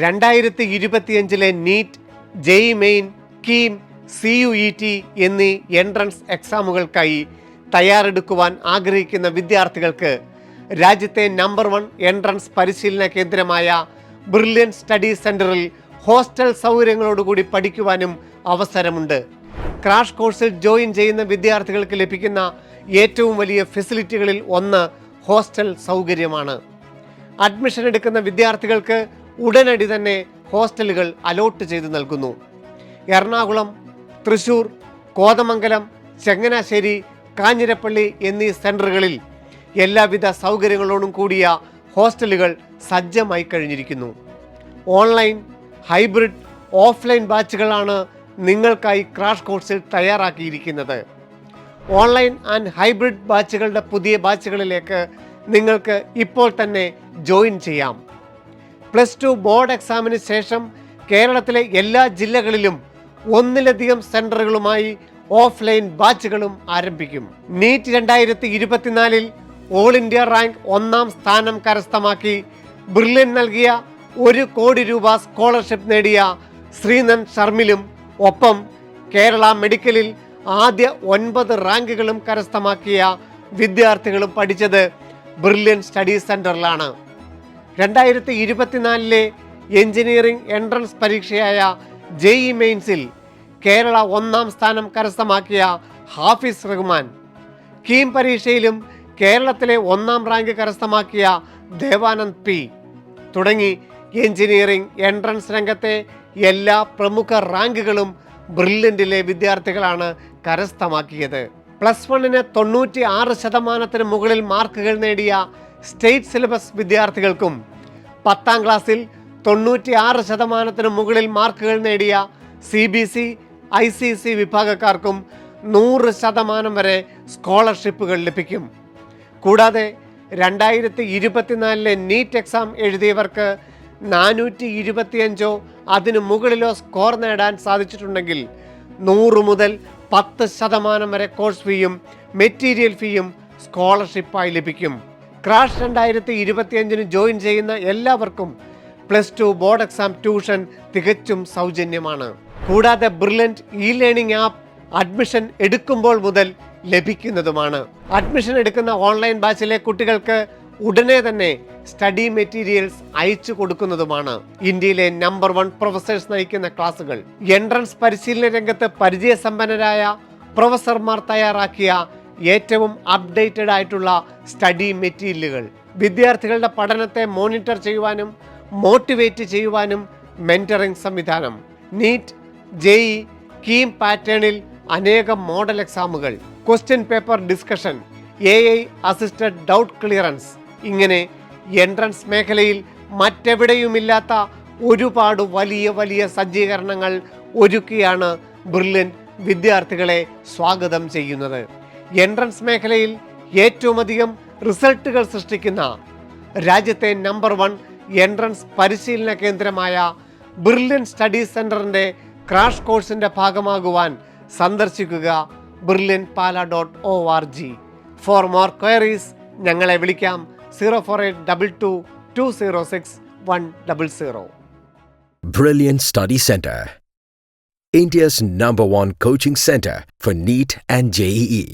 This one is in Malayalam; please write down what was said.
2025 NEET, JEE main, KEAM, CUET എന്നീ എൻട്രൻസ് എക്സാമുകൾക്കായി തയ്യാറെടുക്കുവാൻ ആഗ്രഹിക്കുന്ന വിദ്യാർത്ഥികൾക്ക് രാജ്യത്തെ നമ്പർ 1 എൻട്രൻസ് പരിശീലന കേന്ദ്രമായ ബ്രില്യൻറ്റ് സ്റ്റഡി സെൻറ്ററിൽ ഹോസ്റ്റൽ സൗകര്യങ്ങളോടുകൂടി പഠിക്കുവാനും അവസരമുണ്ട്. ക്രാഷ് കോഴ്സിൽ ജോയിൻ ചെയ്യുന്ന വിദ്യാർത്ഥികൾക്ക് ലഭിക്കുന്ന ഏറ്റവും വലിയ ഫെസിലിറ്റികളിൽ ഒന്ന് ഹോസ്റ്റൽ സൗകര്യമാണ്. അഡ്മിഷൻ എടുക്കുന്ന വിദ്യാർത്ഥികൾക്ക് ഉടനടി തന്നെ ഹോസ്റ്റലുകൾ അലോട്ട് ചെയ്തു നൽകുന്നു. എറണാകുളം, തൃശൂർ, കോതമംഗലം, ചങ്ങനാശ്ശേരി, കാഞ്ഞിരപ്പള്ളി എന്നീ സെൻറ്ററുകളിൽ എല്ലാവിധ സൗകര്യങ്ങളോടും കൂടിയ ഹോസ്റ്റലുകൾ സജ്ജമായി കഴിഞ്ഞിരിക്കുന്നു. ഓൺലൈൻ, ഹൈബ്രിഡ്, ഓഫ്ലൈൻ ബാച്ചുകളാണ് നിങ്ങൾക്കായി ക്രാഷ് കോഴ്സിൽ തയ്യാറാക്കിയിരിക്കുന്നത്. ഓൺലൈൻ ആൻഡ് ഹൈബ്രിഡ് ബാച്ചുകളുടെ പുതിയ ബാച്ചുകളിലേക്ക് നിങ്ങൾക്ക് ഇപ്പോൾ തന്നെ ജോയിൻ ചെയ്യാം. +2 ബോർഡ് എക്സാമിന് ശേഷം കേരളത്തിലെ എല്ലാ ജില്ലകളിലും ഒന്നിലധികം സെൻറ്ററുകളുമായി ഓഫ്ലൈൻ ബാച്ചുകളും ആരംഭിക്കും. നീറ്റ് 2024 ഓൾ ഇന്ത്യ റാങ്ക് 1ാം സ്ഥാനം കരസ്ഥമാക്കി ബ്രില്യൻ നൽകിയ 1 കോടി രൂപ സ്കോളർഷിപ്പ് നേടിയ ശ്രീനന്ദ് ശർമ്മിലും ഒപ്പം കേരള മെഡിക്കലിൽ ആദ്യ 9 റാങ്കുകളും കരസ്ഥമാക്കിയ വിദ്യാർത്ഥികളും പഠിച്ചത് ബ്രില്യൻറ്റ് സ്റ്റഡി സെൻറ്ററിലാണ്. 2024 എഞ്ചിനീയറിംഗ് എൻട്രൻസ് പരീക്ഷയായ ജെഇ മെയിൻസിൽ കേരള 1ാം സ്ഥാനം കരസ്ഥമാക്കിയ ഹാഫിസ് റഹ്മാൻ, കീം പരീക്ഷയിലും കേരളത്തിലെ 1ാം റാങ്ക് കരസ്ഥമാക്കിയ ദേവാനന്ദ് പി തുടങ്ങി എഞ്ചിനീയറിംഗ് എൻട്രൻസ് രംഗത്തെ എല്ലാ പ്രമുഖ റാങ്കുകളും ബ്രില്യൻറ്റിലെ വിദ്യാർത്ഥികളാണ് കരസ്ഥമാക്കിയത്. +1-ന് 96% മുകളിൽ മാർക്കുകൾ നേടിയ സ്റ്റേറ്റ് സിലബസ് വിദ്യാർത്ഥികൾക്കും 10ാം ക്ലാസ്സിൽ 96% മുകളിൽ മാർക്കുകൾ നേടിയ CBC, ICC വിഭാഗക്കാർക്കും 100% വരെ സ്കോളർഷിപ്പുകൾ ലഭിക്കും. കൂടാതെ 2024 നീറ്റ് എക്സാം എഴുതിയവർക്ക് 425 അതിനു മുകളിലോ സ്കോർ നേടാൻ സാധിച്ചിട്ടുണ്ടെങ്കിൽ 100 മുതൽ 10% വരെ കോഴ്സ് ഫീയും മെറ്റീരിയൽ ഫീയും സ്കോളർഷിപ്പായി ലഭിക്കും. ക്രാഷ് 2025 ജോയിൻ ചെയ്യുന്ന എല്ലാവർക്കും +2 ബോർഡ് എക്സാം ട്യൂഷൻ തികച്ചും സൗജന്യമാണ്. കൂടാതെ ബ്രില്യൻറ്റ് ലേണിംഗ് ആപ്പ് അഡ്മിഷൻ എടുക്കുമ്പോൾ മുതൽ ലഭിക്കുന്നതുമാണ്. അഡ്മിഷൻ എടുക്കുന്ന ഓൺലൈൻ ബാച്ചിലെ കുട്ടികൾക്ക് ഉടനെ തന്നെ സ്റ്റഡി മെറ്റീരിയൽസ് അയച്ചു കൊടുക്കുന്നതുമാണ്. ഇന്ത്യയിലെ നമ്പർ 1 പ്രൊഫസേഴ്സ് നയിക്കുന്ന ക്ലാസുകൾ, എൻട്രൻസ് പരിശീലന രംഗത്ത് പരിചയസമ്പന്നരായ പ്രൊഫസർമാർ തയ്യാറാക്കിയ ഏറ്റവും അപ്ഡേറ്റഡ് ആയിട്ടുള്ള സ്റ്റഡി മെറ്റീരിയലുകൾ, വിദ്യാർത്ഥികളുടെ പഠനത്തെ മോണിറ്റർ ചെയ്യുവാനും മോട്ടിവേറ്റ് ചെയ്യുവാനും മെന്ററിംഗ് സംവിധാനം, നീറ്റ്, ജെഇ, കീം പാറ്റേണിൽ അനേകം മോഡൽ എക്സാമുകൾ, question paper discussion, AI assisted doubt clearance, ഇങ്ങനെ എൻട്രൻസ് മേഖലയിൽ മറ്റെവിടെയുമില്ലാത്ത ഒരുപാട് വലിയ വലിയ സജ്ജീകരണങ്ങൾ ഒരുക്കിയാണ് ബ്രില്യൻറ്റ് വിദ്യാർത്ഥികളെ സ്വാഗതം ചെയ്യുന്നത്. എൻട്രൻസ് മേഖലയിൽ ഏറ്റവും അധികം റിസൾട്ടുകൾ സൃഷ്ടിക്കുന്ന രാജ്യത്തെ നമ്പർ 1 എൻട്രൻസ് പരിശീലന കേന്ദ്രമായ ബ്രില്യൻറ്റ് സ്റ്റഡി സെൻറ്ററിൻ്റെ ക്രാഷ് കോഴ്സിൻ്റെ ഭാഗമാകുവാൻ സന്ദർശിക്കുക brilliantpala.org. ഫോർ മോർ ക്വയറീസ് ഞങ്ങളെ വിളിക്കാം 04822 206 100. Brilliant Study Center, India's number 1 coaching center for NEET and JEE.